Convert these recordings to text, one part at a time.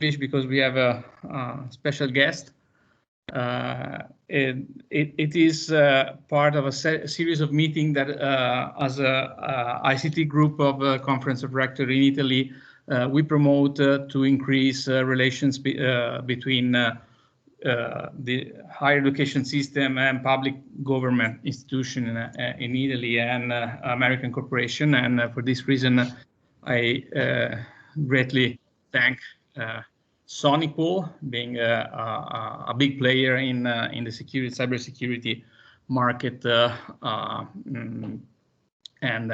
because we have a special guest. It is part of a series of meetings that as a ICT group of Conference of Rectors in Italy, we promote to increase relations between the higher education system and public government institution in Italy and American corporation. And for this reason, I greatly thank SonicWall, being a big player in the cybersecurity market and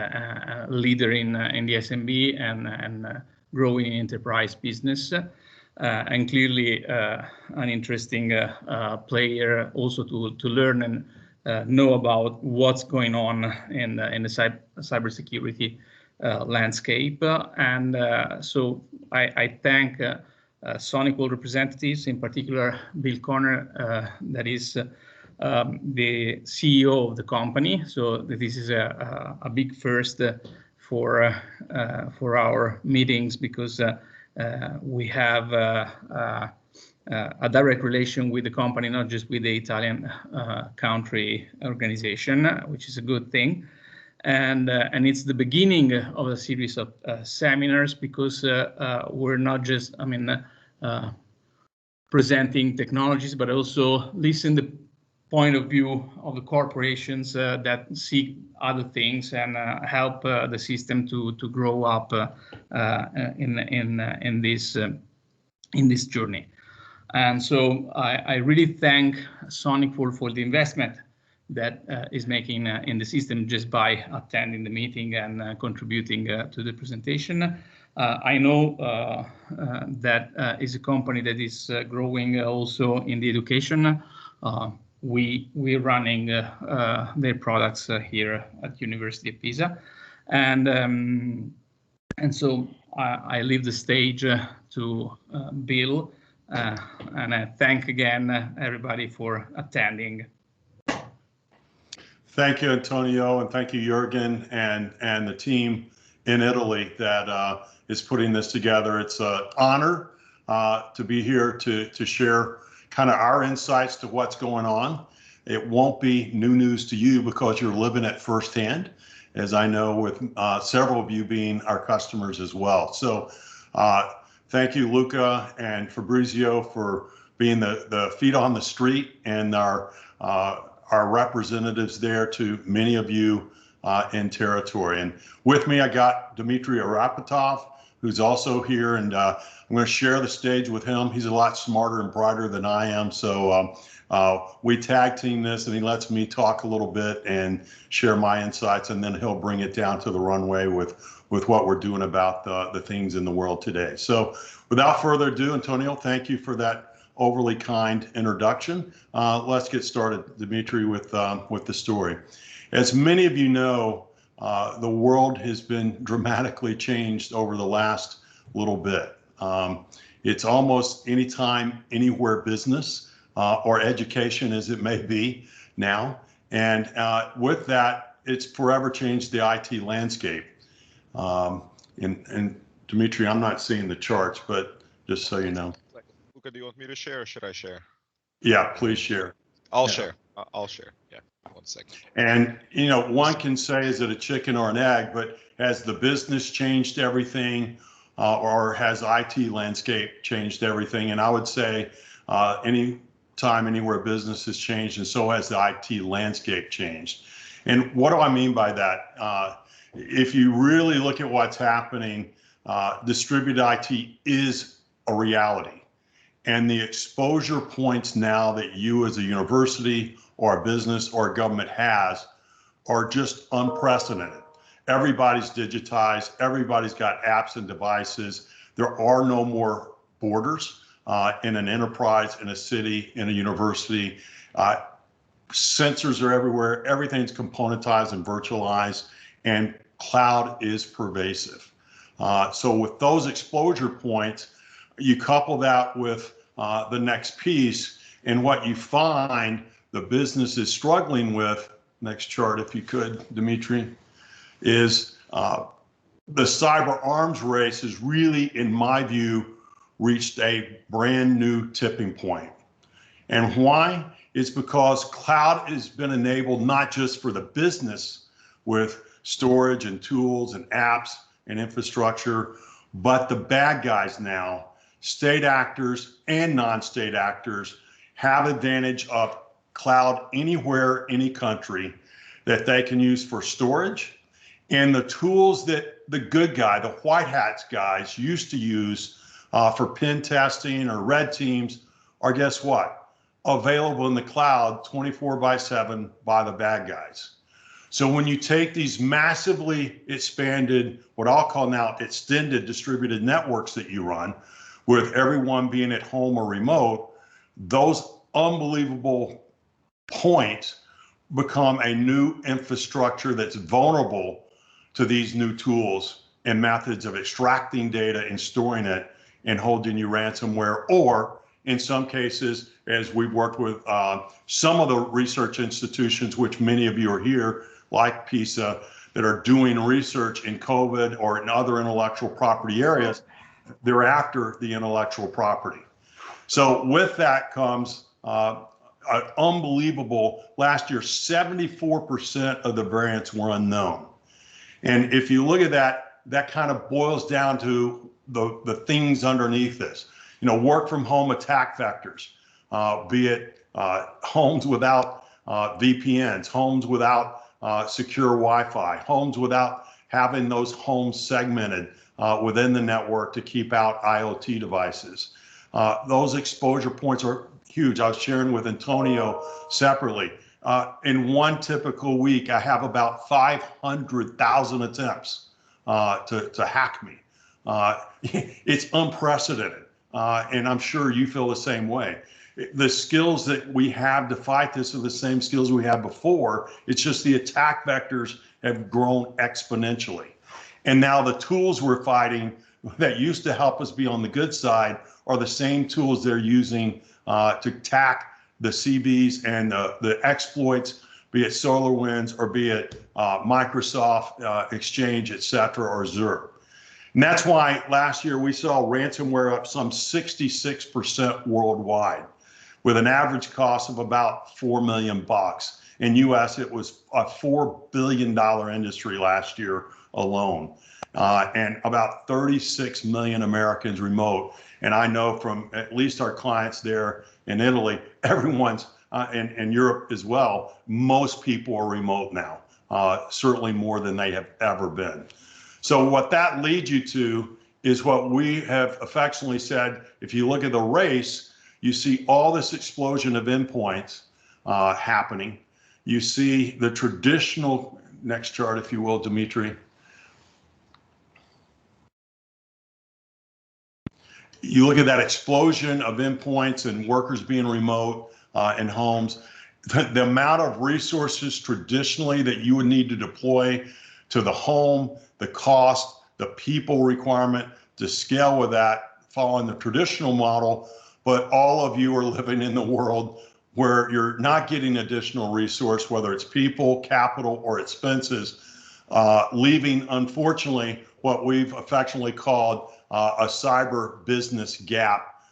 leader in the SMB and growing enterprise business, and clearly an interesting player also to learn and know about what's going on in the cybersecurity landscape. And so I thank SonicWall representatives, in particular Bill Conner, that is the CEO of the company. So this is a big first for our meetings, because we have a direct relation with the company, not just with the Italian country organization, which is a good thing. And it's the beginning of a series of seminars, because we're not just, presenting technologies, but also listen the point of view of the corporations that seek other things and help the system to grow up in this journey. And so I really thank SonicWall for the investment that is making in the system just by attending the meeting and contributing to the presentation. I know that is a company that is growing also in the education. We're running their products here at University of Pisa, and so I leave the stage to Bill, and I thank again everybody for attending. Thank you, Antonio, and thank you, Jürgen, and the team in Italy that is putting this together. It's an honor to be here to share kind of our insights to what's going on. It won't be new news to you because you're living it firsthand, as I know with several of you being our customers as well. So thank you, Luca and Fabrizio, for being the feet on the street and our representatives there to many of you in territory. And with me, I got Dmitry Arapatov, who's also here, and I'm going to share the stage with him. He's a lot smarter and brighter than I am, so we tag team this, and he lets me talk a little bit and share my insights, and then he'll bring it down to the runway with what we're doing about the things in the world today. So without further ado, Antonio, thank you for that overly kind introduction. Let's get started, Dmitry, with the story. As many of you know, the world has been dramatically changed over the last little bit. It's almost anytime, anywhere business or education, as it may be now. And with that, it's forever changed the IT landscape. And Dmitry, I'm not seeing the charts, but just so you know. Luca, do you want me to share or should I share? Yeah, please share. I'll share. I'll share. Yeah, 1 second. And, you know, one can say, is it a chicken or an egg? But has the business changed everything, or has IT landscape changed everything? And I would say any time, anywhere business has changed, and so has the IT landscape changed. And what do I mean by that? If you really look at what's happening, distributed IT is a reality. And the exposure points now that you as a university or a business or a government has are just unprecedented. Everybody's digitized, everybody's got apps and devices. There are no more borders in an enterprise, in a city, in a university. Sensors are everywhere, everything's componentized and virtualized, and cloud is pervasive. So with those exposure points, you couple that with the next piece, and what you find the business is struggling with, next chart if you could, Dmitry, is the cyber arms race is really, in my view, reached a brand new tipping point. And why? It's because cloud has been enabled not just for the business with storage and tools and apps and infrastructure, but the bad guys now, state actors and non-state actors, have advantage of cloud anywhere, any country that they can use for storage. And the tools that the good guy, the white hats guys used to use for pen testing or red teams are, guess what? Available in the cloud 24/7 by the bad guys. So when you take these massively expanded, what I'll call now extended distributed networks that you run, with everyone being at home or remote, those unbelievable points become a new infrastructure that's vulnerable to these new tools and methods of extracting data and storing it and holding you ransomware, or in some cases, as we've worked with some of the research institutions, which many of you are here, like PISA, that are doing research in COVID or in other intellectual property areas, they're after the intellectual property. So with that comes an unbelievable, last year, 74% of the variants were unknown. And if you look at that, that kind of boils down to the things underneath this. You know, work from home attack vectors, be it homes without VPNs, homes without secure Wi-Fi, homes without having those homes segmented within the network to keep out IoT devices. Those exposure points are huge. I was sharing with Antonio separately. In one typical week, I have about 500,000 attempts to hack me. It's unprecedented, and I'm sure you feel the same way. The skills that we have to fight this are the same skills we had before. It's just the attack vectors have grown exponentially. And now the tools we're fighting that used to help us be on the good side are the same tools they're using to attack the CVs and the exploits, be it SolarWinds or be it Microsoft Exchange, et cetera, or Azure. And that's why last year we saw ransomware up some 66% worldwide, with an average cost of about $4 million. In US, it was a $4 billion industry last year alone, and about 36 million Americans remote. And I know from at least our clients there in Italy, everyone's, in Europe as well, most people are remote now, certainly more than they have ever been. So what that leads you to is what we have affectionately said, if you look at the race, you see all this explosion of endpoints happening. You see the traditional, next chart, if you will, Dimitri. You look at that explosion of endpoints and workers being remote in homes. The amount of resources traditionally that you would need to deploy to the home, the cost, the people requirement to scale with that, following the traditional model. But all of you are living in the world where you're not getting additional resource, whether it's people, capital, or expenses, leaving, unfortunately, what we've affectionately called a cyber business gap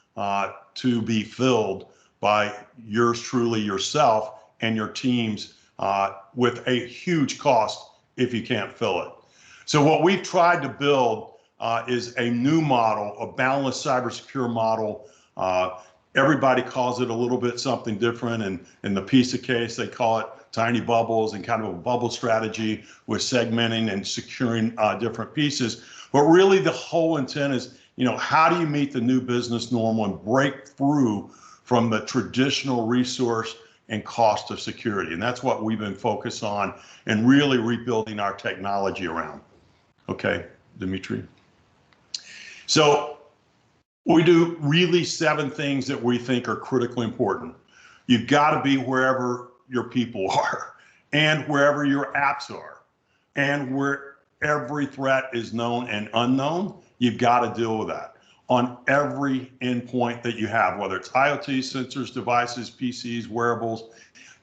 to be filled by yours truly, yourself, and your teams with a huge cost if you can't fill it. So what we've tried to build is a new model, a boundless cybersecure model. Everybody calls it a little bit something different, and in the PISA case, they call it tiny bubbles and kind of a bubble strategy with segmenting and securing different pieces. But really the whole intent is, you know, how do you meet the new business normal and break through from the traditional resource and cost of security? And that's what we've been focused on and really rebuilding our technology around. Okay, Dimitri. So we do really 7 things that we think are critically important. You've got to be wherever your people are and wherever your apps are, and where every threat is known and unknown. You've got to deal with that on every endpoint that you have, whether it's IoT, sensors, devices, PCs, wearables,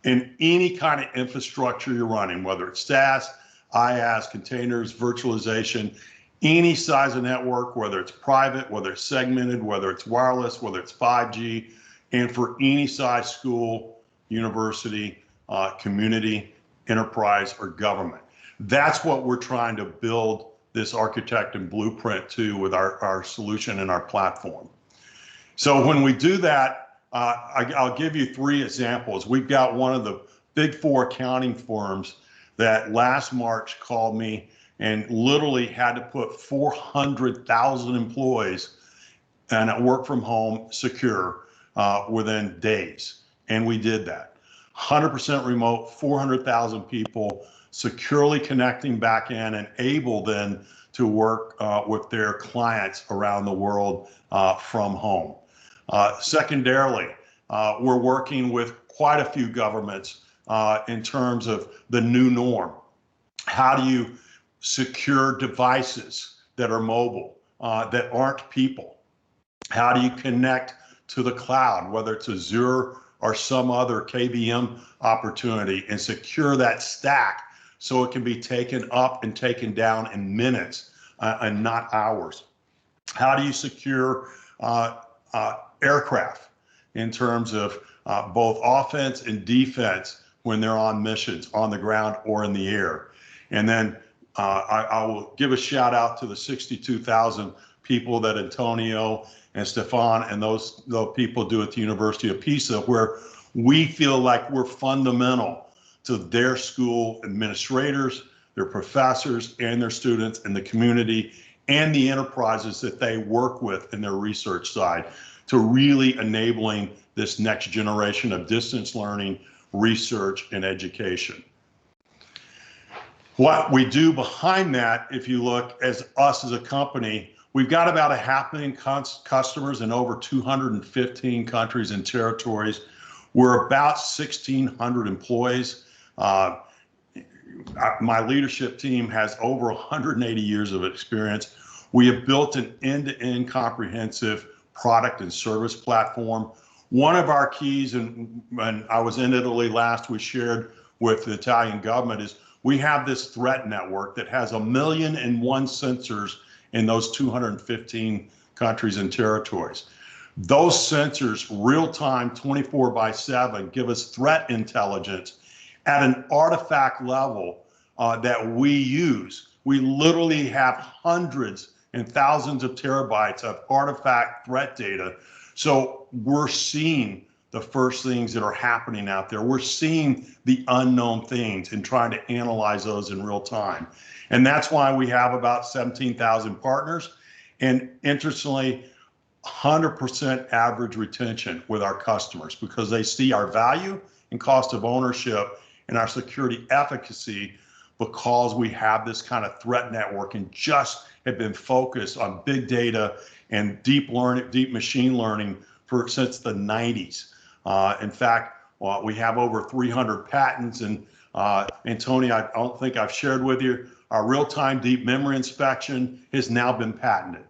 and any kind of infrastructure you're running, whether it's SaaS, IaaS, containers, virtualization. any size of network, whether it's private, whether it's segmented, whether it's wireless, whether it's 5G, and for any size school, university, community, enterprise, or government. That's what we're trying to build this architect and blueprint to with our solution and our platform. So when we do that, I'll give you 3 examples. We've got one of the big 4 accounting firms that last March called me and literally had to put 400,000 employees and at work from home secure within days. And we did that. 100% remote, 400,000 people securely connecting back in and able then to work with their clients around the world from home. Secondarily, we're working with quite a few governments in terms of the new norm. How do you secure devices that are mobile, that aren't people? How do you connect to the cloud, whether it's Azure or some other KVM opportunity, and secure that stack so it can be taken up and taken down in minutes and not hours? How do you secure aircraft in terms of both offense and defense when they're on missions on the ground or in the air? And then I will give a shout out to the 62,000 people that Antonio and Stefan and those people do at the University of Pisa, where we feel like we're fundamental to their school administrators, their professors, and their students, and the community, and the enterprises that they work with in their research side, to really enabling this next generation of distance learning, research, and education. What we do behind that, if you look as us as a company, we've got about 500,000 customers in over 215 countries and territories. We're about 1,600 employees. My leadership team has over 180 years of experience. We have built an end-to-end comprehensive product and service platform. One of our keys, and when I was in Italy last, we shared with the Italian government, is we have this threat network that has 1,000,001 sensors in those 215 countries and territories. Those sensors, real-time, 24/7, give us threat intelligence at an artifact level that we use. We literally have hundreds and thousands of terabytes of artifact threat data. So we're seeing the first things that are happening out there. We're seeing the unknown things and trying to analyze those in real time. And that's why we have about 17,000 partners. And interestingly, 100% average retention with our customers, because they see our value and cost of ownership and our security efficacy, because we have this kind of threat network and just have been focused on big data and deep machine learning since the 90s. In fact, we have over 300 patents, and Antonio, I don't think I've shared with you, our real-time deep memory inspection has now been patented.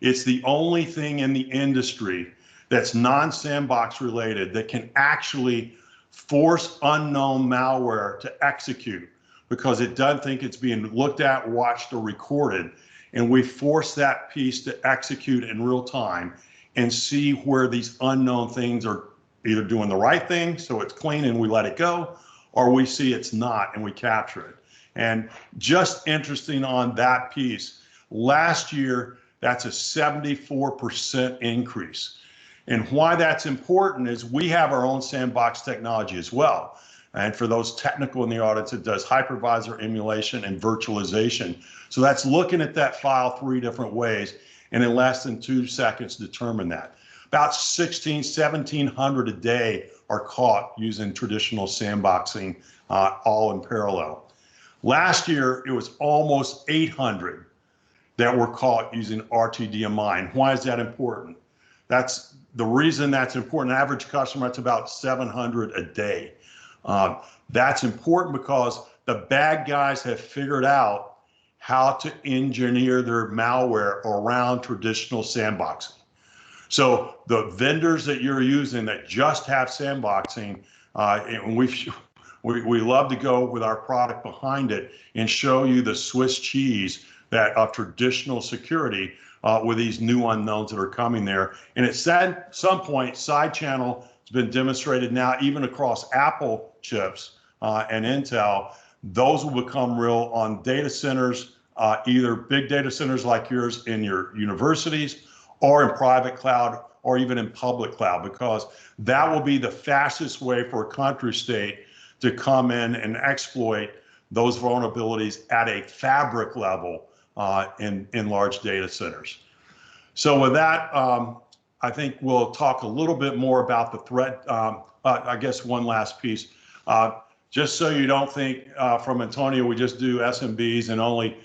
It's the only thing in the industry that's non-sandbox related that can actually force unknown malware to execute, because it doesn't think it's being looked at, watched, or recorded. And we force that piece to execute in real time and see where these unknown things are either doing the right thing, so it's clean and we let it go, or we see it's not and we capture it. And just interesting on that piece, last year, that's a 74% increase. And why that's important is we have our own sandbox technology as well. And for those technical in the audience, it does hypervisor emulation and virtualization. So that's looking at that file 3 different ways, and in less than 2 seconds determine that. About 1,700 a day are caught using traditional sandboxing, all in parallel. Last year, it was almost 800 that were caught using RTDMI. And why is that important? That's the reason that's important. An average customer, that's about 700 a day. That's important because the bad guys have figured out how to engineer their malware around traditional sandboxing. So the vendors that you're using that just have sandboxing, and we love to go with our product behind it and show you the Swiss cheese that of traditional security with these new unknowns that are coming there. And at some point, side channel has been demonstrated now even across Apple chips and Intel. Those will become real on data centers, either big data centers like yours in your universities or in private cloud or even in public cloud, because that will be the fastest way for a country state to come in and exploit those vulnerabilities at a fabric level in large data centers. So with that, I think we'll talk a little bit more about the threat. I guess one last piece, just so you don't think from Antonio, we just do SMBs and only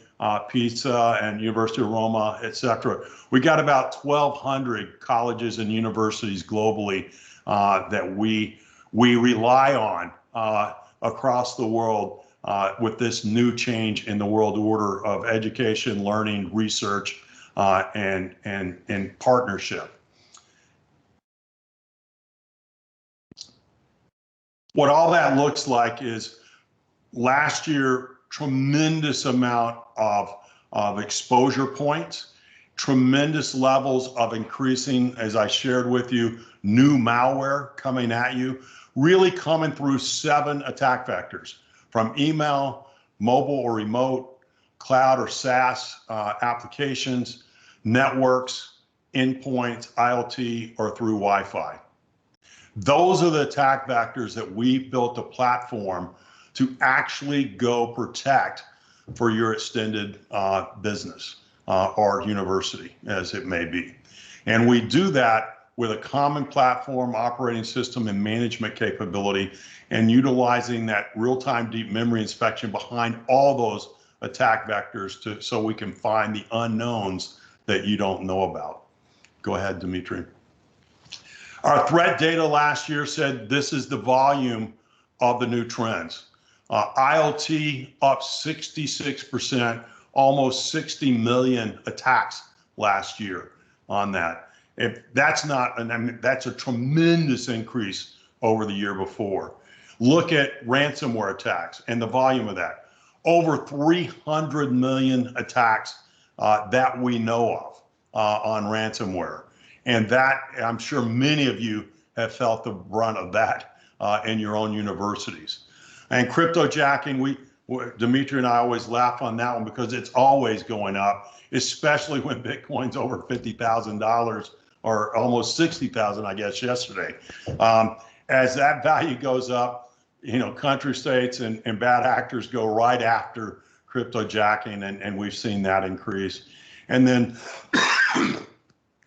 Pizza and University of Roma, et cetera. We got about 1,200 colleges and universities globally that we rely on across the world with this new change in the world order of education, learning, research, and partnership. What all that looks like is last year, tremendous amount of exposure points, tremendous levels of increasing, as I shared with you, new malware coming at you, really coming through 7 attack vectors, from email, mobile or remote, cloud or SaaS applications, networks, endpoints, IoT, or through Wi-Fi. Those are the attack vectors that we built a platform to actually go protect for your extended business or university, as it may be. And we do that with a common platform, operating system, and management capability, and utilizing that real-time deep memory inspection behind all those attack vectors so we can find the unknowns that you don't know about. Go ahead, Dimitri. Our threat data last year said this is the volume of the new trends. IoT up 66%, almost 60 million attacks last year on that. If that's not, I mean, that's a tremendous increase over the year before. Look at ransomware attacks and the volume of that. Over 300 million attacks that we know of on ransomware. And that, I'm sure many of you have felt the brunt of that in your own universities. And cryptojacking, Dimitri and I always laugh on that one because it's always going up, especially when Bitcoin's over $50,000 or almost 60,000, I guess, yesterday. As that value goes up, you know, country states and bad actors go right after cryptojacking, and we've seen that increase. And then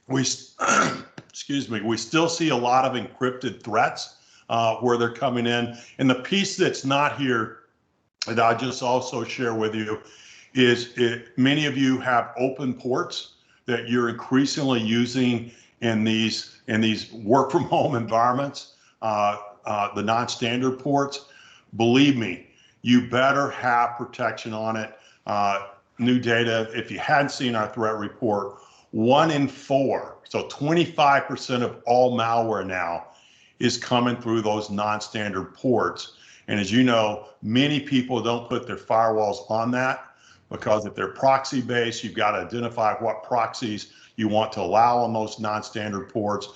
excuse me, we still see a lot of encrypted threats where they're coming in. And the piece that's not here that I'll just also share with you is many of you have open ports that you're increasingly using in these work from home environments, the non-standard ports. Believe me, you better have protection on it. New data, if you hadn't seen our threat report, 1 in 4, so 25% of all malware now is coming through those non-standard ports. And as you know, many people don't put their firewalls on that because if they're proxy based, you've got to identify what proxies you want to allow on those non-standard ports,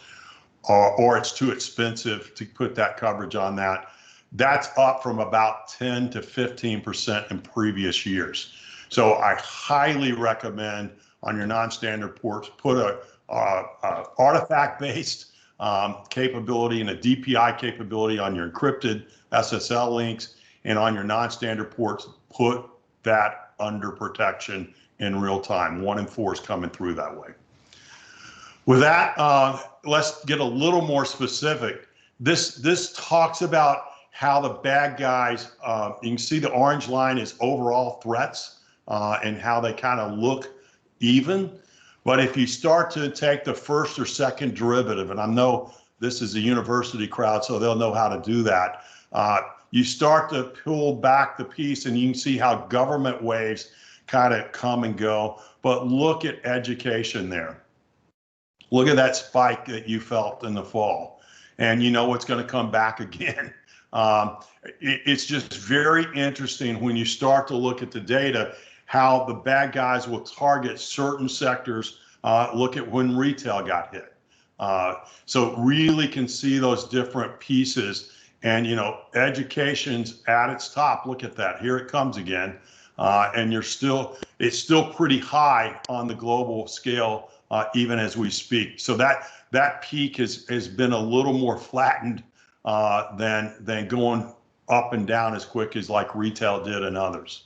or it's too expensive to put that coverage on that. That's up from about 10 to 15% in previous years. So I highly recommend on your non-standard ports, put a artifact-based capability and a DPI capability on your encrypted SSL links, and on your non-standard ports, put that under protection in real time. 1 in 4 is coming through that way. With that, let's get a little more specific. This talks about how the bad guys, you can see the orange line is overall threats and how they kind of look even. But if you start to take the first or second derivative, and I know this is a university crowd, so they'll know how to do that. You start to pull back the piece and you can see how government waves kind of come and go. But look at education there. Look at that spike that you felt in the fall. And you know it's going to come back again. It's just very interesting when you start to look at the data, how the bad guys will target certain sectors. Look at when retail got hit. So really can see those different pieces. And, you know, education's at its top. Look at that. Here it comes again. And it's still pretty high on the global scale, even as we speak. So that peak has been a little more flattened than going up and down as quick as like retail did and others.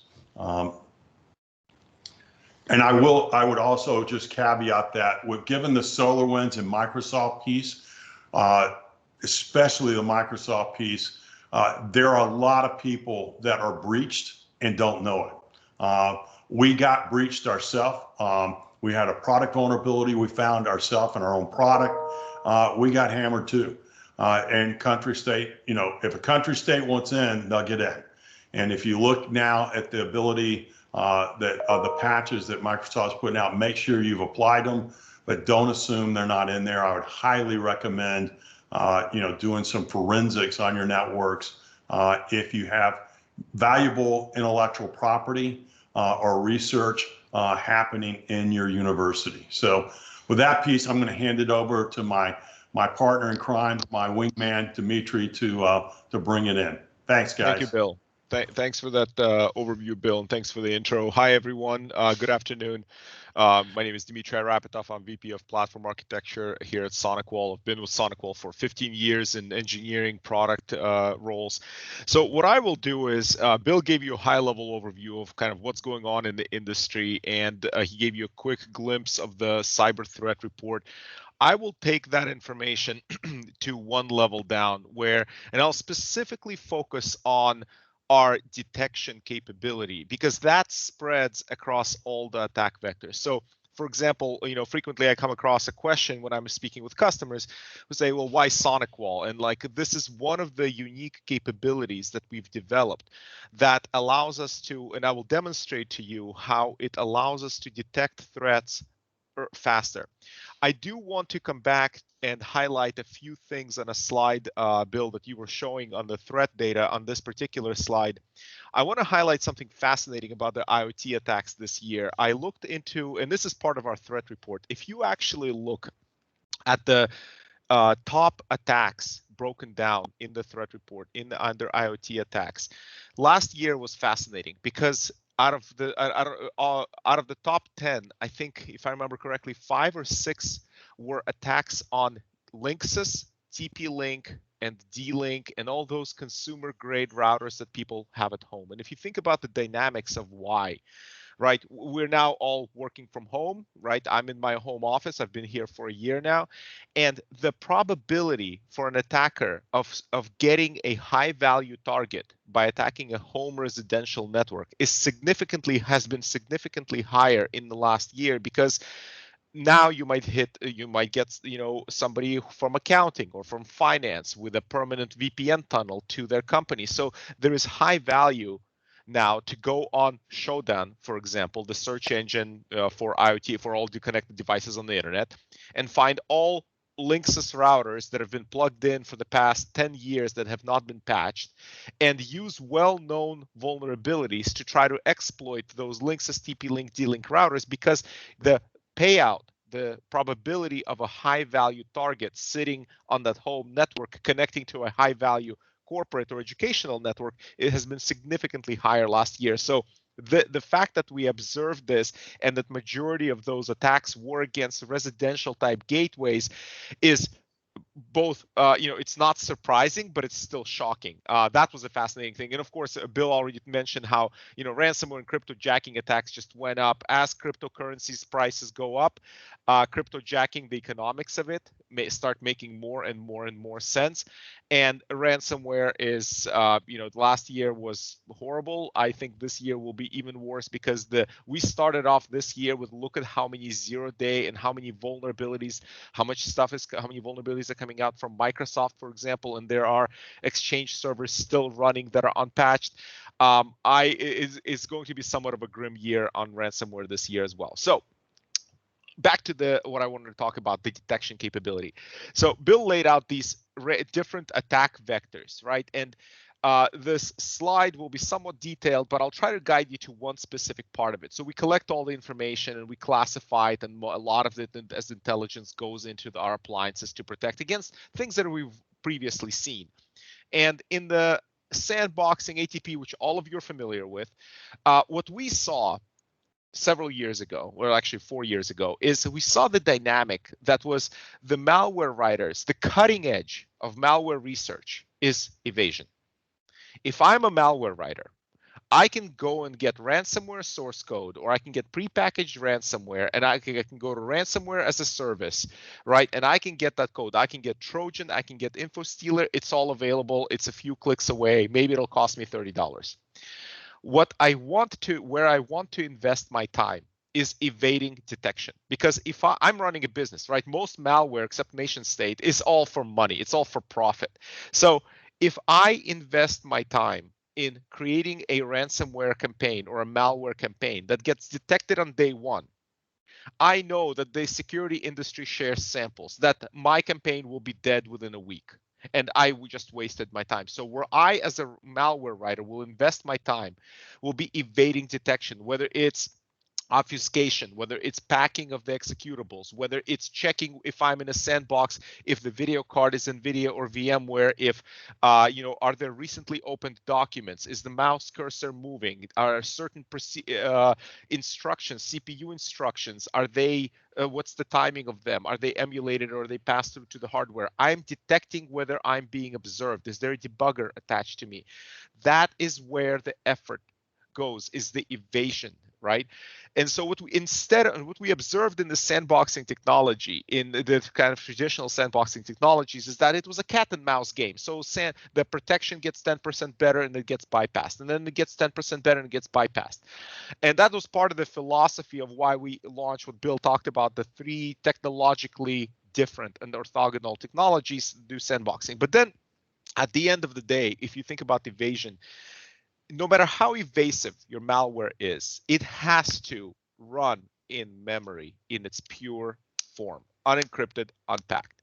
And I would also just caveat that given the SolarWinds and Microsoft piece, especially the Microsoft piece, there are a lot of people that are breached and don't know it. We got breached ourselves. We had a product vulnerability we found ourselves in our own product. We got hammered too. And country state, you know, if a country state wants in, they'll get in. And if you look now at the ability of the patches that Microsoft's putting out, make sure you've applied them, but don't assume they're not in there. I would highly recommend, you know, doing some forensics on your networks if you have valuable intellectual property or research happening in your university. So with that piece, I'm going to hand it over to my partner in crime, my wingman, Dimitri, to bring it in. Thanks, guys. Thank you, Bill. Thanks for that overview, Bill, and thanks for the intro. Hi, everyone. Good afternoon. My name is Dmitry Arapetov. I'm VP of Platform Architecture here at SonicWall. I've been with SonicWall for 15 years in engineering product roles. So what I will do is, Bill gave you a high-level overview of kind of what's going on in the industry, and he gave you a quick glimpse of the cyber threat report. I will take that information to one level down and I'll specifically focus on our detection capability, because that spreads across all the attack vectors. So for example, you know, frequently I come across a question when I'm speaking with customers who say, well, why SonicWall? And like, this is one of the unique capabilities that we've developed that allows us to, and I will demonstrate to you how it allows us to detect threats faster. I do want to come back and highlight a few things on a slide, Bill, that you were showing on the threat data on this particular slide. I want to highlight something fascinating about the IoT attacks this year. I looked into, and this is part of our threat report. If you actually look at the top attacks broken down in the threat report under IoT attacks, last year was fascinating because out of the top 10, I think, if I remember correctly, 5 or 6 were attacks on Linksys, TP-Link, and D-Link, and all those consumer-grade routers that people have at home. And if you think about the dynamics of why, right, we're now all working from home, right? I'm in my home office. I've been here for a year now. And the probability for an attacker of getting a high-value target by attacking a home residential network has been significantly higher in the last year, because now you might get, you know, somebody from accounting or from finance with a permanent VPN tunnel to their company. So there is high value now to go on Shodan, for example, the search engine for IoT, for all the connected devices on the internet, and find all Linksys routers that have been plugged in for the past 10 years that have not been patched, and use well-known vulnerabilities to try to exploit those Linksys TP-Link, D-Link routers, because the payout, the probability of a high-value target sitting on that home network connecting to a high-value corporate or educational network, it has been significantly higher last year. So the fact that we observed this and that majority of those attacks were against residential type gateways is both, you know, it's not surprising, but it's still shocking. That was a fascinating thing. And of course, Bill already mentioned how, you know, ransomware and cryptojacking attacks just went up. As cryptocurrencies prices go up, cryptojacking, the economics of it may start making more and more sense. And ransomware is, you know, last year was horrible. I think this year will be even worse, because we started off this year with, look at how many 0-day and how many vulnerabilities, how many vulnerabilities are coming out from Microsoft, for example, and there are Exchange servers still running that are unpatched. It's going to be somewhat of a grim year on ransomware this year as well. So back to what I wanted to talk about, the detection capability. So Bill laid out these different attack vectors, right? And this slide will be somewhat detailed, but I'll try to guide you to one specific part of it. So we collect all the information and we classify it, and a lot of it as intelligence goes into our appliances to protect against things that we've previously seen. And in the sandboxing ATP, which all of you are familiar with, what we saw several years ago, or actually 4 years ago, is we saw the dynamic that was the malware writers, the cutting edge of malware research is evasion. If I'm a malware writer, I can go and get ransomware source code, or I can get prepackaged ransomware, and I can go to ransomware as a service, right? And I can get that code. I can get Trojan, I can get info stealer. It's all available. It's a few clicks away. Maybe it'll cost me $30. Where I want to invest my time is evading detection. Because if I'm running a business, right? Most malware, except nation state, is all for money. It's all for profit. So if I invest my time in creating a ransomware campaign or a malware campaign that gets detected on day one, I know that the security industry shares samples, that my campaign will be dead within a week. And I just wasted my time. So where I, as a malware writer, will invest my time will be evading detection, whether it's obfuscation, whether it's packing of the executables, whether it's checking if I'm in a sandbox, if the video card is NVIDIA or VMware, if, are there recently opened documents? Is the mouse cursor moving? Are certain instructions, CPU instructions, are they, what's the timing of them? Are they emulated or are they passed through to the hardware? I'm detecting whether I'm being observed. Is there a debugger attached to me? That is where the effort goes, is the evasion, right? And so what we observed in the sandboxing technology, in the kind of traditional sandboxing technologies, is that it was a cat and mouse game. So the protection gets 10% better and it gets bypassed, and then it gets 10% better and it gets bypassed. And that was part of the philosophy of why we launched what Bill talked about, the 3 technologically different and orthogonal technologies to do sandboxing. But then at the end of the day, if you think about evasion, no matter how evasive your malware is, it has to run in memory in its pure form, unencrypted, unpacked.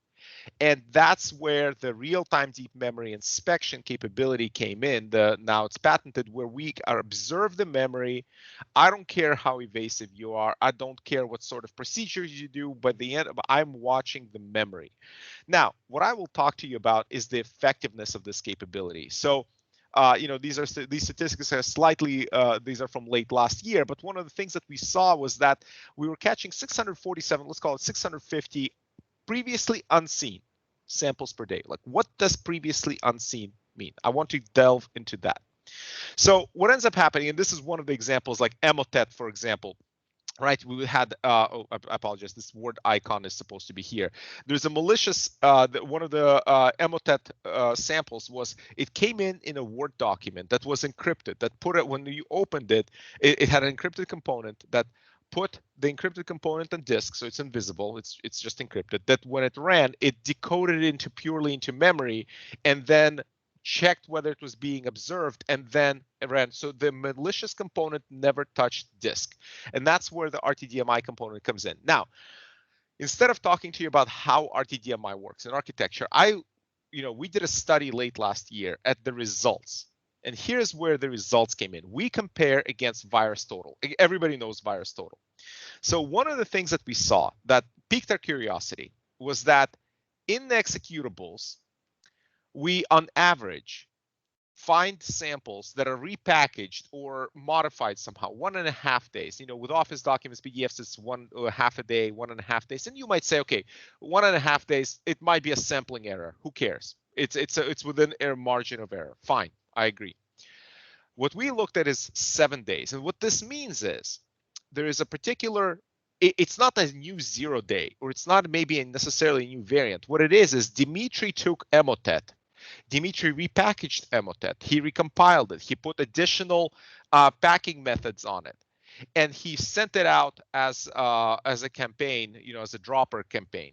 And that's where the real-time deep memory inspection capability came in. Now it's patented, where we observe the memory. I don't care how evasive you are. I don't care what sort of procedures you do, but the end, I'm watching the memory. Now, what I will talk to you about is the effectiveness of this capability. So these statistics are slightly, these are from late last year, but one of the things that we saw was that we were catching 647, let's call it 650 previously unseen samples per day. Like, what does previously unseen mean? I want to delve into that. So what ends up happening, and this is one of the examples, like Emotet, for example. Right, we had, I apologize, this word icon is supposed to be here. There's a malicious, one of the Emotet samples was, it came in a Word document that was encrypted, that put it, when you opened it, it had an encrypted component that put the encrypted component on disk, so it's invisible, it's just encrypted, that when it ran, it decoded it purely into memory, and then checked whether it was being observed, and then it ran. So the malicious component never touched disk. And that's where the RTDMI component comes in. Now, instead of talking to you about how RTDMI works in architecture, we did a study late last year at the results. And here's where the results came in. We compare against VirusTotal. Everybody knows VirusTotal. So one of the things that we saw that piqued our curiosity was that in the executables, we, on average, find samples that are repackaged or modified somehow 1.5 days. With Office documents, PDFs, it's 1.5 a day, 1.5 days. And you might say, okay, 1.5 days, it might be a sampling error. Who cares? It's within a margin of error. Fine, I agree. What we looked at is 7 days. And what this means is there is a particular, it's not a new 0 day, or it's not maybe necessarily a new variant. What it is Dimitri took Emotet. Dimitri repackaged Emotet. He recompiled it. He put additional packing methods on it, and he sent it out as a campaign, as a dropper campaign.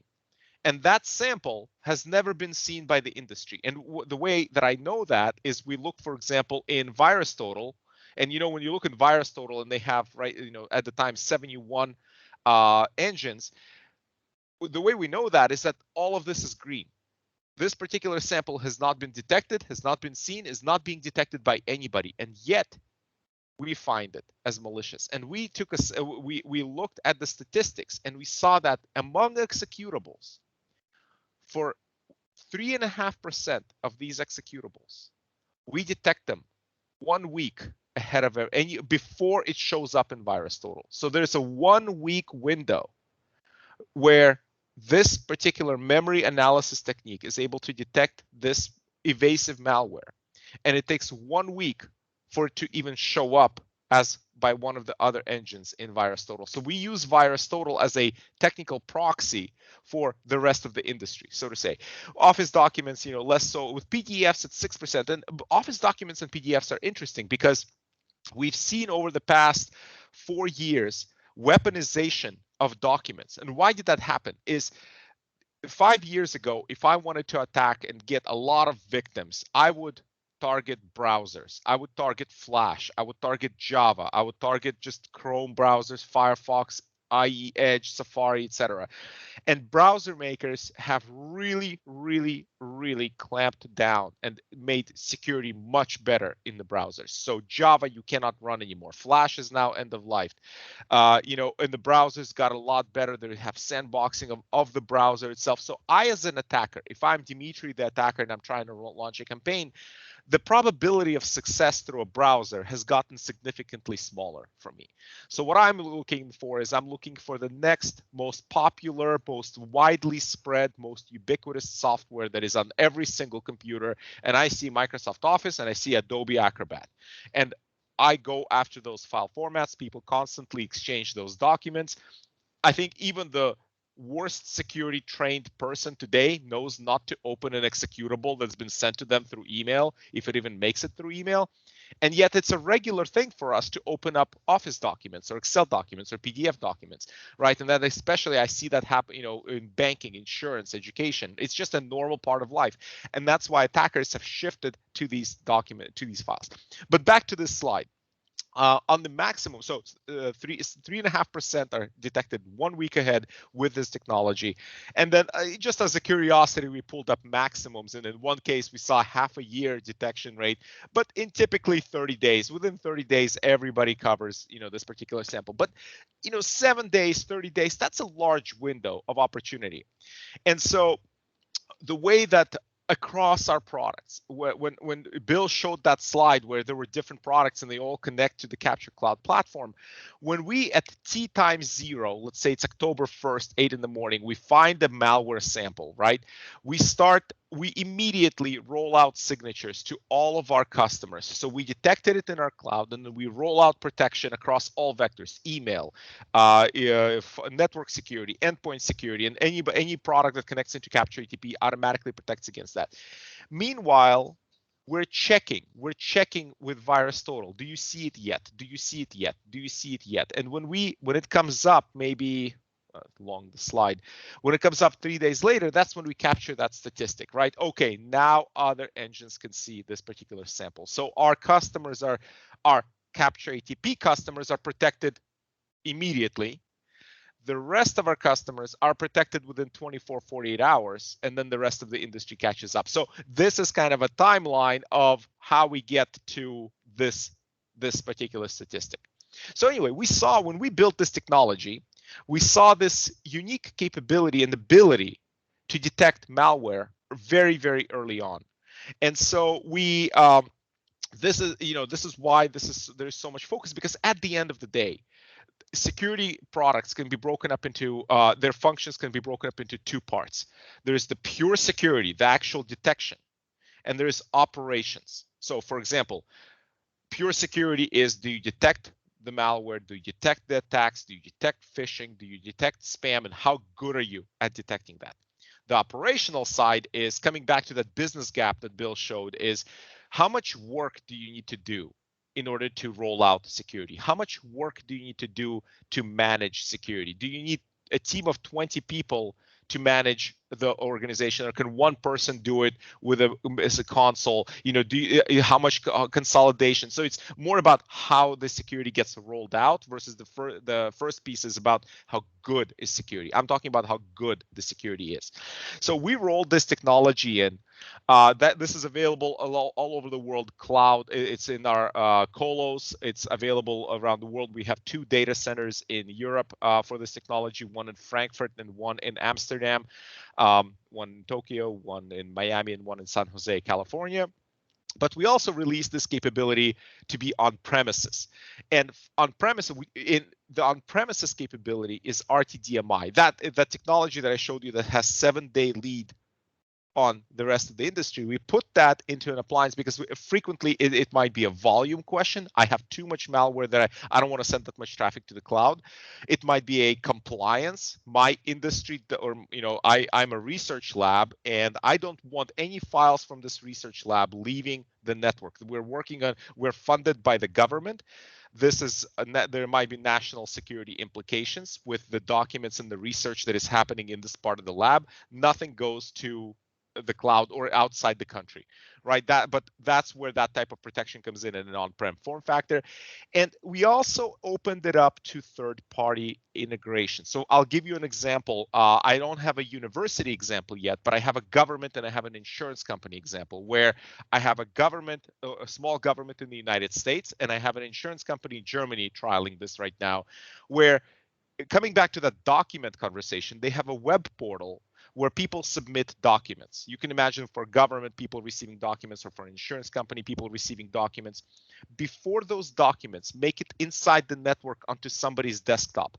And that sample has never been seen by the industry. And the way that I know that is we look, for example, in VirusTotal, and when you look at VirusTotal, and they have, right, at the time 71 engines. The way we know that is that all of this is green. This particular sample has not been detected, has not been seen, is not being detected by anybody, and yet we find it as malicious. And we took we looked at the statistics, and we saw that among executables, for 3.5% of these executables, we detect them 1 week ahead of any before it shows up in VirusTotal. So there's a 1 week window where this particular memory analysis technique is able to detect this evasive malware. And it takes 1 week for it to even show up as by one of the other engines in VirusTotal. So we use VirusTotal as a technical proxy for the rest of the industry, so to say. Office documents, less so. With PDFs, it's 6%. And Office documents and PDFs are interesting because we've seen over the past 4 years weaponization of documents. And why did that happen? Is 5 years ago, if I wanted to attack and get a lot of victims, I would target browsers. I would target Flash. I would target Java. I would target just Chrome browsers, Firefox, IE, Edge, Safari, etc. And browser makers have really, really, really clamped down and made security much better in the browsers. So Java, you cannot run anymore. Flash is now end of life. And the browsers got a lot better. They have sandboxing of the browser itself. So I, as an attacker, if I'm Dimitri, the attacker, and I'm trying to launch a campaign, the probability of success through a browser has gotten significantly smaller for me. So what I'm looking for is I'm looking for the next most popular, most widely spread, most ubiquitous software that is on every single computer. And I see Microsoft Office and I see Adobe Acrobat. And I go after those file formats. People constantly exchange those documents. I think even the worst security trained person today knows not to open an executable that's been sent to them through email, if it even makes it through email. And yet it's a regular thing for us to open up Office documents or Excel documents or PDF documents, right? And that especially I see that happen, in banking, insurance, education. It's just a normal part of life. And that's why attackers have shifted to these files. But back to this slide. On the maximum, so 3.5% are detected 1 week ahead with this technology. And then just as a curiosity, we pulled up maximums. And in one case, we saw half a year detection rate, but in typically 30 days. Within 30 days, everybody covers, this particular sample. But, 7 days, 30 days, that's a large window of opportunity. And so the way that across our products, when Bill showed that slide where there were different products and they all connect to the Capture Cloud platform, when we at T times 0, let's say it's October 1st, 8 in the morning, we find the malware sample, right? We immediately roll out signatures to all of our customers. So we detected it in our cloud, and then we roll out protection across all vectors: email, network security, endpoint security, and any product that connects into Capture ATP automatically protects against that. Meanwhile, we're checking with VirusTotal. Do you see it yet? Do you see it yet? Do you see it yet? And when it comes up, maybe along the slide, when it comes up 3 days later, that's when we capture that statistic, right? Okay, now other engines can see this particular sample. So our customers our Capture ATP customers are protected immediately. The rest of our customers are protected within 24, 48 hours, and then the rest of the industry catches up. So this is kind of a timeline of how we get to this particular statistic. So anyway, we saw when we built this technology, we saw this unique capability and ability to detect malware very, very early on. And so this is why there's so much focus, because at the end of the day, security products can be broken up into their functions can be broken up into two parts. There's the pure security, the actual detection, and there's operations. So for example, pure security is, do you detect the malware? Do you detect the attacks? Do you detect phishing? Do you detect spam? And how good are you at detecting that? The operational side is coming back to that business gap that Bill showed, is how much work do you need to do in order to roll out security? How much work do you need to do to manage security? Do you need a team of 20 people to manage the organization, or can one person do it with as a console? How much consolidation? So it's more about how the security gets rolled out versus the first piece is about how good is security. I'm talking about how good the security is. So we rolled this technology in. That this is available all over the world. Cloud. It's in our colos. It's available around the world. We have 2 data centers in Europe for this technology, one in Frankfurt and one in Amsterdam, one in Tokyo, one in Miami, and one in San Jose, California. But we also released this capability to be on premises. And on premises, in the on premises capability is RTDMI. That technology that I showed you that has 7-day lead on the rest of the industry. We put that into an appliance because frequently it might be a volume question. I have too much malware that I don't want to send that much traffic to the cloud. It might be a compliance. My industry, or I'm a research lab, and I don't want any files from this research lab leaving the network. We're funded by the government. There might be national security implications with the documents and the research that is happening in this part of the lab. Nothing goes to the cloud or outside the country, right? But that's where that type of protection comes in an on-prem form factor. And we also opened it up to third-party integration. So I'll give you an example. I don't have a university example yet, but I have a government and I have an insurance company example where I have a small government in the United States, and I have an insurance company in Germany trialing this right now, where, coming back to that document conversation, they have a web portal where people submit documents. You can imagine for government, people receiving documents, or for an insurance company, people receiving documents. Before those documents make it inside the network onto somebody's desktop,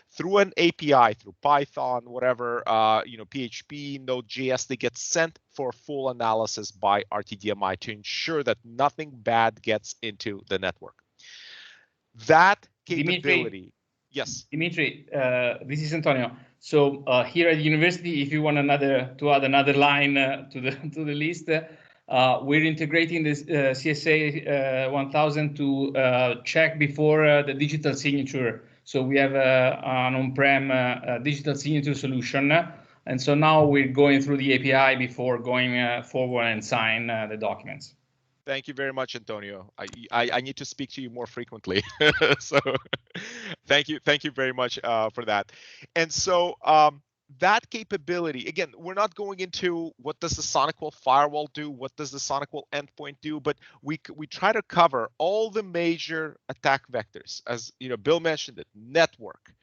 through an API, through Python, whatever, PHP, Node.js, they get sent for full analysis by RTDMI to ensure that nothing bad gets into the network. That capability. Yes. Dimitri, this is Antonio. So here at the university, if you want to add another line to the list, we're integrating this CSA 1000 to check before the digital signature. So we have an on-prem digital signature solution, and so now we're going through the API before going forward and sign the documents. Thank you very much, Antonio. I need to speak to you more frequently. So thank you very much for that. And so that capability, again, we're not going into what does the SonicWall firewall do, what does the SonicWall endpoint do, but we try to cover all the major attack vectors. As Bill mentioned it: network,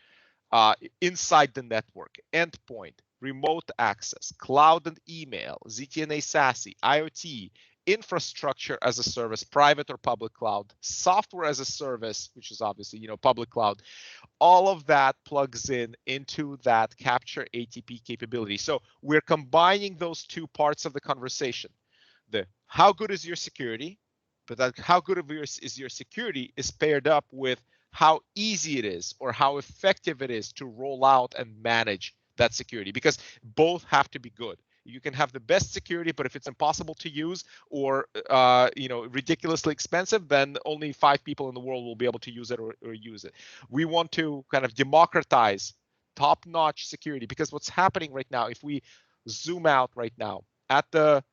inside the network, endpoint, remote access, cloud and email, ZTNA SASE, IoT, infrastructure as a service, private or public cloud, software as a service, which is obviously public cloud. All of that plugs into that capture ATP capability. So we're combining those 2 parts of the conversation: the how good is your security, but that how good is your security is paired up with how easy it is or how effective it is to roll out and manage that security, because both have to be good. You can have the best security, but if it's impossible to use or ridiculously expensive, then only 5 people in the world will be able to use it or use it. We want to kind of democratize top-notch security, because what's happening right now, if we zoom out right now at the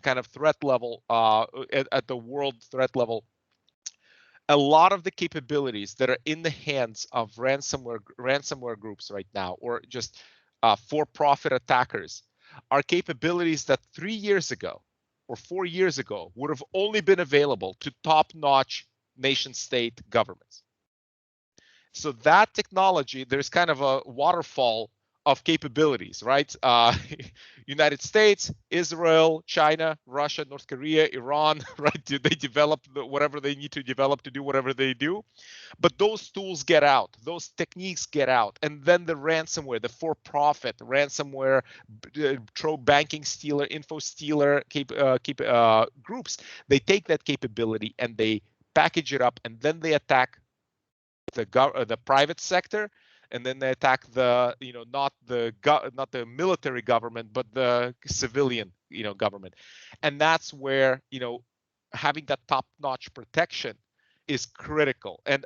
kind of threat level, at the world threat level, a lot of the capabilities that are in the hands of ransomware groups right now, or just for-profit attackers, are capabilities that 3 years ago or 4 years ago would have only been available to top-notch nation-state governments. So that technology, there's kind of a waterfall of capabilities, right? United States, Israel, China, Russia, North Korea, Iran, right? They develop whatever they need to develop to do whatever they do. But those tools get out, those techniques get out, and then the ransomware, the for-profit ransomware, banking stealer, info stealer groups, they take that capability and they package it up, and then they attack the private sector, and then they attack the not the military government, but the civilian government. And that's where having that top-notch protection is critical. And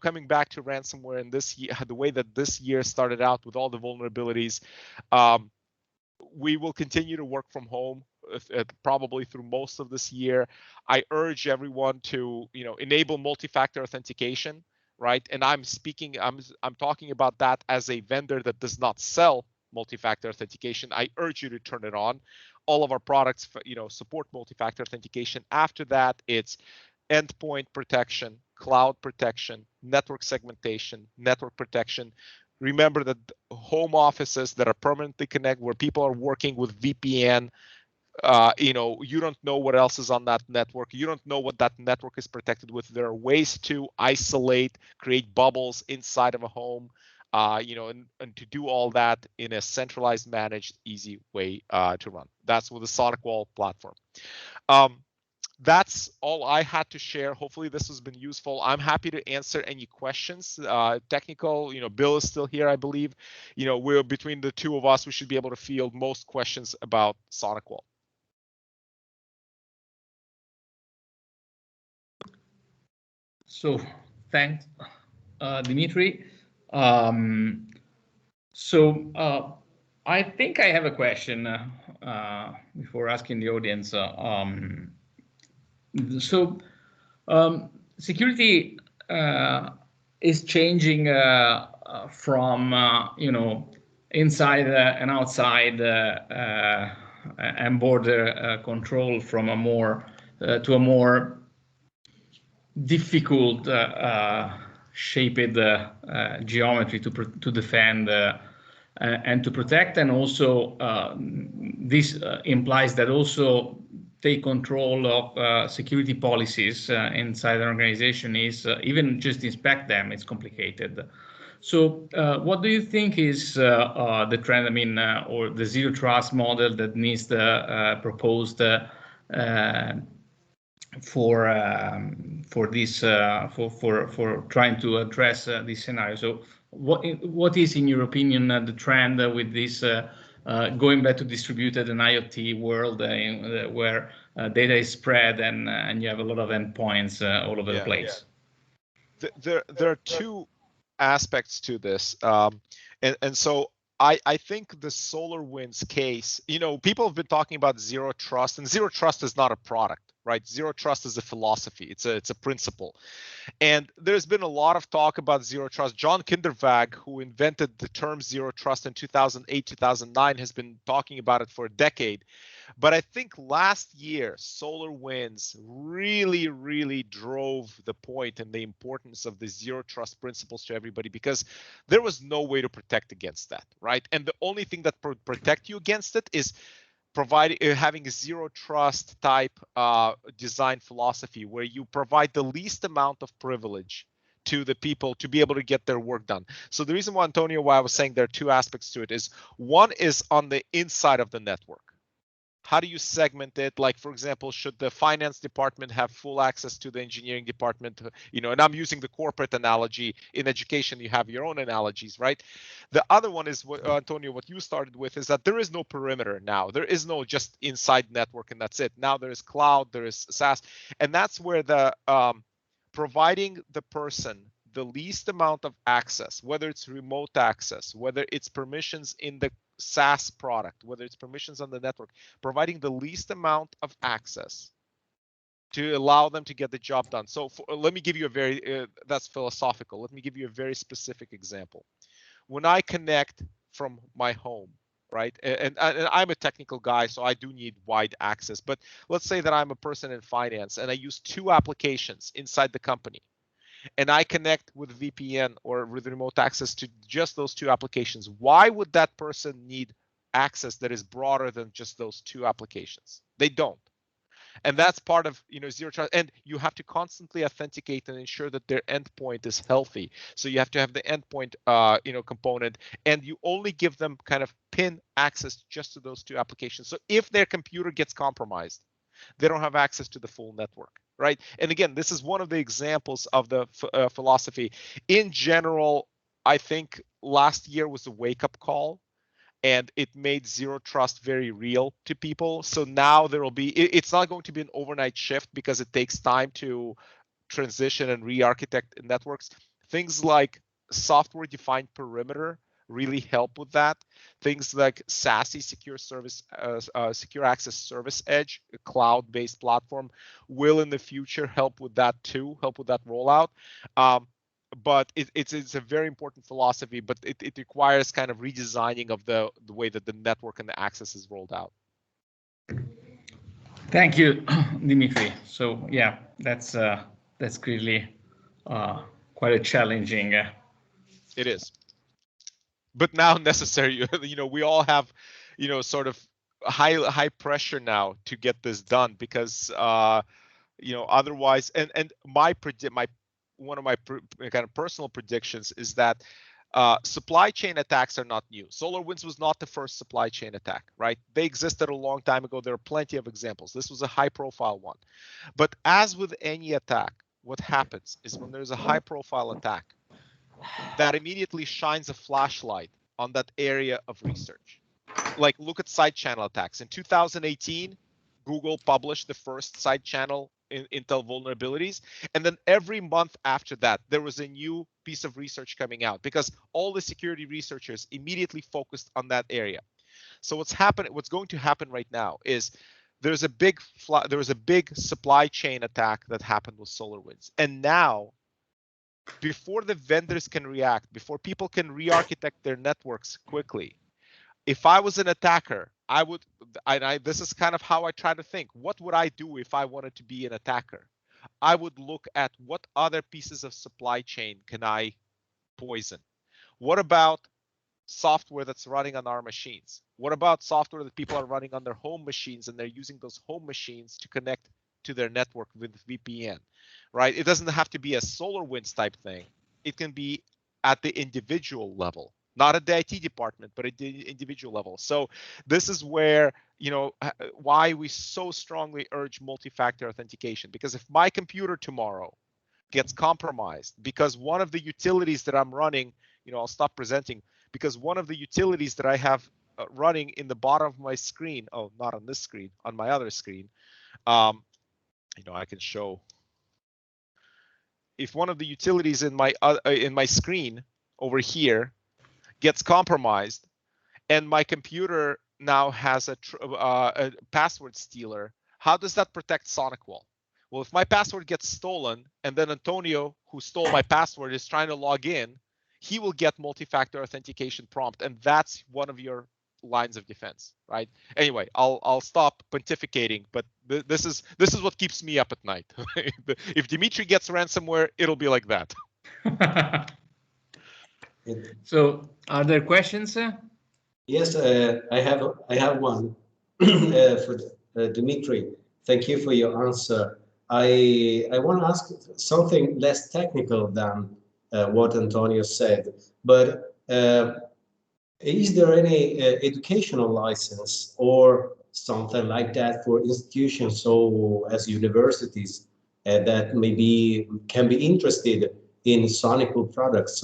coming back to ransomware in this year, the way that this year started out with all the vulnerabilities, we will continue to work from home probably through most of this year. I urge everyone to, enable multi-factor authentication, right? And I'm talking about that as a vendor that does not sell multi-factor authentication. I urge you to turn it on. All of our products, support multi-factor authentication. After that, it's endpoint protection, cloud protection, network segmentation, network protection. Remember that home offices that are permanently connected, where people are working with VPN, you don't know what else is on that network. You don't know what that network is protected with. There are ways to isolate, create bubbles inside of a home, and to do all that in a centralized, managed, easy way to run. That's with the SonicWall platform. That's all I had to share. Hopefully this has been useful. I'm happy to answer any questions. Technical, Bill is still here, I believe. We're between the two of us, we should be able to field most questions about SonicWall. So thanks, Dimitri. I think I have a question before asking the audience. Security is changing from inside and outside and border control from a more to a more difficult shaped geometry to defend and to protect, and also this implies that also take control of security policies inside an organization is even just inspect them, it's complicated. So what do you think is the trend, or the zero trust model that needs proposed for this for trying to address this scenario? So what is, in your opinion, the trend with this going back to distributed and IoT world where data is spread and you have a lot of endpoints all over the place? There are two aspects to this, and so I think the SolarWinds case, people have been talking about zero trust, and zero trust is not a product, right? Zero trust is a philosophy. It's a principle. And there's been a lot of talk about zero trust. John Kindervag, who invented the term zero trust in 2008, 2009, has been talking about it for a decade. But I think last year, SolarWinds really, really drove the point and the importance of the zero trust principles to everybody, because there was no way to protect against that, right? And the only thing that protect you against it is having a zero trust type design philosophy, where you provide the least amount of privilege to the people to be able to get their work done. So the reason why, Antonio, why I was saying there are two aspects to it is, one is on the inside of the network. How do you segment it? Like, for example, should the finance department have full access to the engineering department? And I'm using the corporate analogy. In education, you have your own analogies, right? The other one is, Antonio, what you started with, is that there is no perimeter now. There is no just inside network and that's it. Now there is cloud, there is SaaS. And that's where the providing the person the least amount of access, whether it's remote access, whether it's permissions in the SaaS product, whether it's permissions on the network, providing the least amount of access to allow them to get the job done. So let me give you a very, that's philosophical. Let me give you a very specific example. When I connect from my home, right, and I'm a technical guy, so I do need wide access, but let's say that I'm a person in finance and I use two applications inside the company, and I connect with VPN or with remote access to just those two applications. Why would that person need access that is broader than just those two applications? They don't. And that's part of zero trust. And you have to constantly authenticate and ensure that their endpoint is healthy. So you have to have the endpoint component, and you only give them kind of PIN access just to those two applications. So if their computer gets compromised, they don't have access to the full network. Right. And again, this is one of the examples of the philosophy. In general, I think last year was a wake-up call, and it made zero trust very real to people. So now there will be, it's not going to be an overnight shift, because it takes time to transition and re-architect networks. Things like software-defined perimeter really help with that. Things like SASE, secure access service edge, a cloud-based platform, will in the future help with that too, help with that rollout. But it's a very important philosophy, but it requires kind of redesigning of the way that the network and the access is rolled out. Thank you, Dimitri. So yeah, that's clearly quite a challenging. It is, but now necessary. We all have, sort of high pressure now to get this done because otherwise, and one of my kind of personal predictions is that supply chain attacks are not new. SolarWinds was not the first supply chain attack, right? They existed a long time ago. There are plenty of examples. This was a high-profile one. But as with any attack, what happens is when there's a high-profile attack, that immediately shines a flashlight on that area of research. Like, look at side channel attacks. In 2018, Google published the first side channel Intel vulnerabilities, and then every month after that there was a new piece of research coming out because all the security researchers immediately focused on that area. So what's going to happen right now is there was a big supply chain attack that happened with SolarWinds, and now before the vendors can react, before people can re-architect their networks quickly, if I was an attacker, this is kind of how I try to think. What would I do if I wanted to be an attacker? I would look at what other pieces of supply chain can I poison? What about software that's running on our machines? What about software that people are running on their home machines and they're using those home machines to connect to their network with VPN, right? It doesn't have to be a SolarWinds type thing. It can be at the individual level. Not at the IT department, but at the individual level. So this is where, why we so strongly urge multi-factor authentication. Because if my computer tomorrow gets compromised because one of the utilities that I'm running, I'll stop presenting, because one of the utilities that I have running in the bottom of my screen, oh, not on this screen, on my other screen, I can show. If one of the utilities in my screen over here gets compromised, and my computer now has a password stealer, how does that protect SonicWall? Well, if my password gets stolen, and then Antonio, who stole my password, is trying to log in, he will get multi-factor authentication prompt, and that's one of your lines of defense, right? Anyway, I'll stop pontificating, but this is what keeps me up at night. If Dimitri gets ransomware, it'll be like that. So, are there questions? Yes, I have one for Dimitri. Thank you for your answer. I want to ask something less technical than what Antonio said, but is there any educational license or something like that for institutions, so as universities, that maybe can be interested in SonicWall products?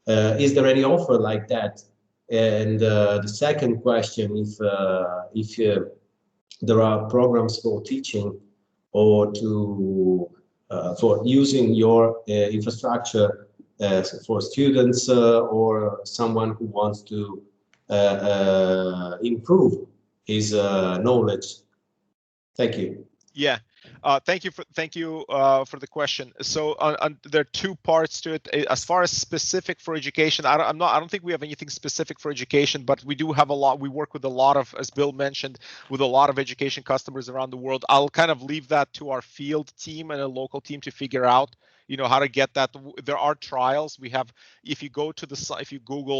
Is there any offer like that? And the second question, if there are programs for teaching or for using your infrastructure for students or someone who wants to improve his knowledge. Thank you. Yeah. Thank you for the question. So there are two parts to it. As far as specific for education, I don't think we have anything specific for education, but we do have a lot. We work with a lot of, as Bill mentioned, with a lot of education customers around the world. I'll kind of leave that to our field team and a local team to figure out, how to get that. There are trials. We have, if you Google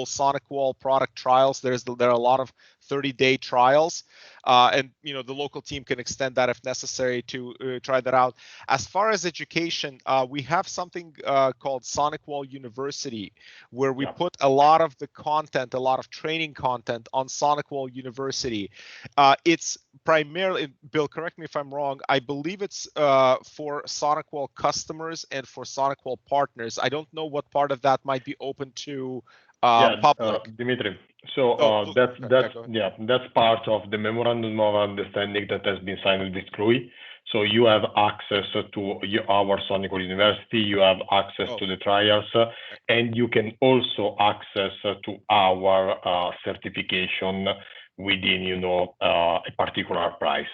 SonicWall product trials, there are a lot of 30-day trials, and the local team can extend that if necessary to try that out. As far as education, we have something called SonicWall University, where we put a lot of the content, a lot of training content on SonicWall University. It's primarily, Bill, correct me if I'm wrong, I believe it's for SonicWall customers and for SonicWall partners. I don't know what part of that might be open to Public. Dimitri. So that's part of the memorandum of understanding that has been signed with CRUI. So you have access to our SonicWall University, you have access to the trials, and you can also access to our certification within, a particular price.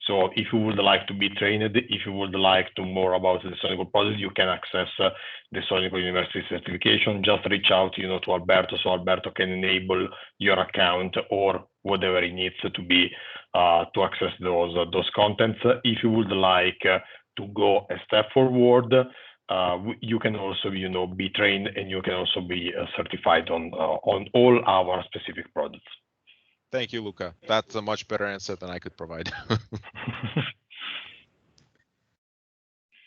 So if you would like to be trained, if you would like to more about the SonicWall project, you can access the SonicWall University certification. Just reach out, to Alberto, so Alberto can enable your account or whatever he needs to be to access those contents. If you would like to go a step forward, you can also, be trained, and you can also be certified on all our specific products. Thank you, Luca. That's a much better answer than I could provide.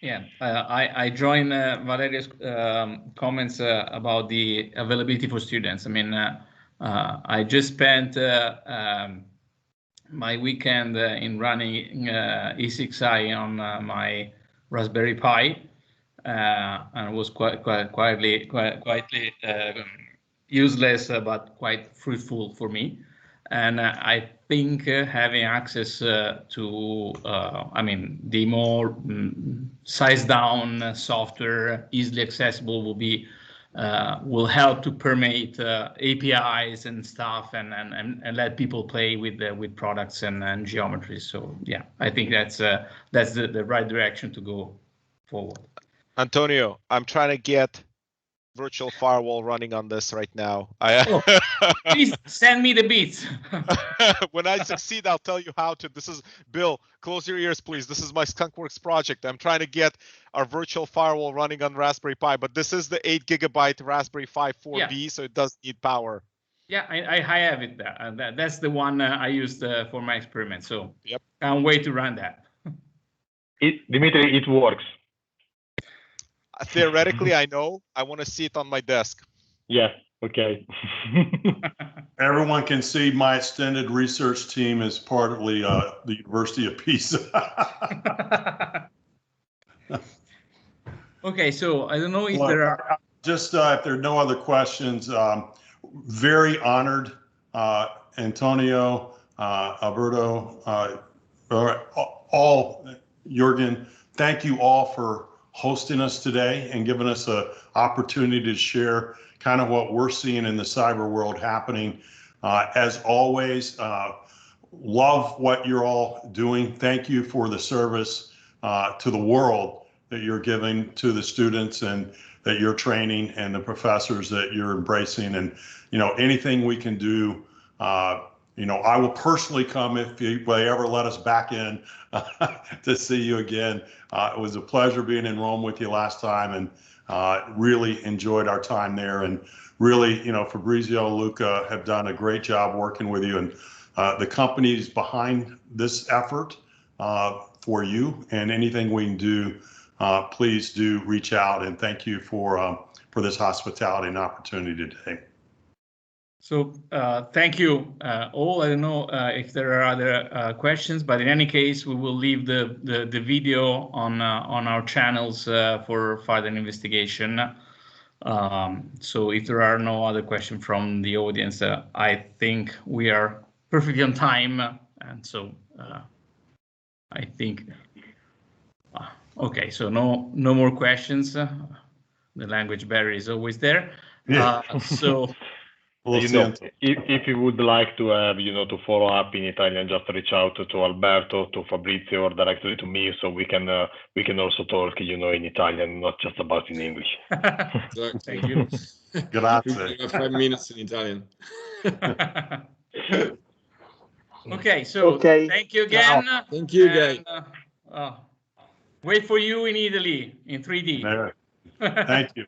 Yeah, I join Valeria's comments about the availability for students. I mean, I just spent my weekend in running E6i on my Raspberry Pi, and it was quietly useless, but quite fruitful for me. And I think having access to, the more sized down software, easily accessible, will help to permeate APIs and stuff, and let people play with products and geometries. So yeah, I think that's the right direction to go forward. Antonio, I'm trying to get virtual firewall running on this right now. Please send me the beats. When I succeed, I'll tell you how to. This is Bill. Close your ears, please. This is my Skunkworks project. I'm trying to get our virtual firewall running on Raspberry Pi, but this is the 8 GB Raspberry Pi 4B, so it does need power. Yeah, I have it there, and that's the one I used for my experiment. So yep, can't wait to run that. Dimitri, it works. Theoretically, I know. I want to see it on my desk. Yeah, okay. Everyone can see my extended research team is partly the University of Pisa. Okay, so I don't know if there are... Just if there are no other questions, very honored, Antonio, Alberto, all, Jürgen, thank you all for hosting us today and giving us an opportunity to share kind of what we're seeing in the cyber world happening. As always, love what you're all doing. Thank you for the service to the world that you're giving to the students and that you're training, and the professors that you're embracing. And, anything we can do, I will personally come if they ever let us back in to see you again. It was a pleasure being in Rome with you last time, and really enjoyed our time there. And really, Fabrizio, Luca have done a great job working with you, and the companies behind this effort for you, and anything we can do, please do reach out, and thank you for this hospitality and opportunity today. So thank you all. I don't know if there are other questions, but in any case, we will leave the video on our channels for further investigation. So if there are no other questions from the audience, I think we are perfectly on time. And so I think, okay, so no more questions. The language barrier is always there. So. If you would like to have, to follow up in Italian, just reach out to Alberto, to Fabrizio, or directly to me, so we can also talk, in Italian, not just about in English. Thank you. Grazie. 5 minutes in Italian. Okay, so thank you again. Ciao. Thank you, guys. Wait for you in Italy in 3D. Thank you.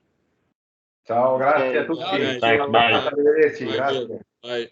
Ciao, grazie a tutti. Thanks, bye. Arrivederci, grazie. Bye.